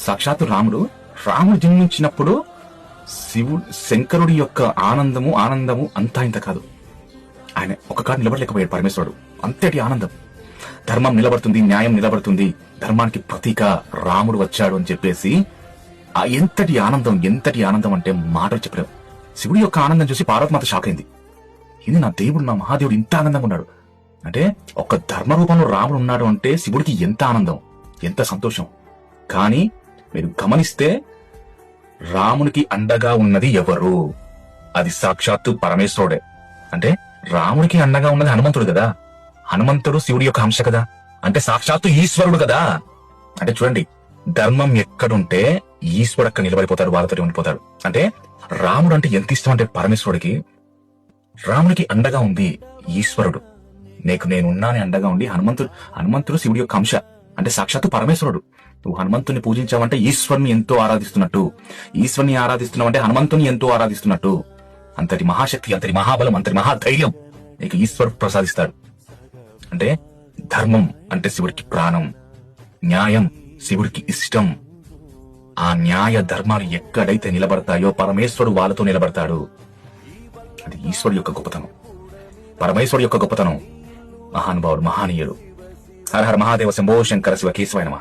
సాక్షాత్తు రాముడు జన్మించినప్పుడు శంకరుడి యొక్క ఆనందము అంతా ఇంత కాదు. ఆయన ఒక కాడు నిలబడలేకపోయాడు పరమేశ్వరుడు. అంతటి ఆనందం. ధర్మం నిలబడుతుంది, న్యాయం నిలబడుతుంది, ధర్మానికి ప్రతీక రాముడు వచ్చాడు అని చెప్పేసి ఎంతటి ఆనందం అంటే మాటలు చెప్పలేవు. శివుడి యొక్క ఆనందం చూసి పార్వతమాత షాక్ అయింది. ఇది నా దేవుడు, నా మహాదేవుడు ఇంత ఆనందంగా ఉన్నాడు అంటే, ఒక ధర్మ రూపంలో రాముడు ఉన్నాడు అంటే శివుడికి ఎంత ఆనందం, ఎంత సంతోషం. కానీ మీరు గమనిస్తే రామునికి అండగా ఉన్నది ఎవరు? అది సాక్షాత్తు పరమేశ్వరుడే. అంటే రాముడికి అండగా ఉన్నది హనుమంతుడు కదా. హనుమంతుడు శివుడి యొక్క అంశ కదా, అంటే సాక్షాత్తు ఈశ్వరుడు కదా. అంటే చూడండి, ధర్మం ఎక్కడుంటే ఈశ్వరుడు అక్కడ నిలబడిపోతాడు, వాళ్ళతో ఉండిపోతాడు. అంటే రాముడు అంటే ఎంత ఇష్టం అంటే పరమేశ్వరుడికి, రాముడికి అండగా ఉంది ఈశ్వరుడు. నేనున్నానే అండగా ఉండి హనుమంతుడు శివుడి యొక్క అంశ, అంటే సాక్షాత్తు పరమేశ్వరుడు. నువ్వు హనుమంతుని పూజించావంటే ఈశ్వరుని ఎంతో ఆరాధిస్తున్నట్టు, ఈశ్వరుని ఆరాధిస్తున్నావంటే హనుమంతుని ఎంతో ఆరాధిస్తున్నట్టు. అంతటి మహాశక్తి, అంతటి మహాబలం, అంతటి మహాధైర్యం నీకు ఈశ్వరుడు ప్రసాదిస్తాడు. అంటే ధర్మం అంటే శివుడికి ప్రాణం, న్యాయం శివుడికి ఇష్టం. ఆ న్యాయ ధర్మాలు ఎక్కడైతే నిలబడతాయో పరమేశ్వరుడు వాళ్ళతో నిలబడతాడు. అది ఈశ్వరుడు యొక్క గొప్పతనం, పరమేశ్వరుడు యొక్క గొప్పతనం. మహానుభావుడు, మహానీయుడు. హర హర మహాదేవ శంభో శంకర శివ కేశవాయ నమః.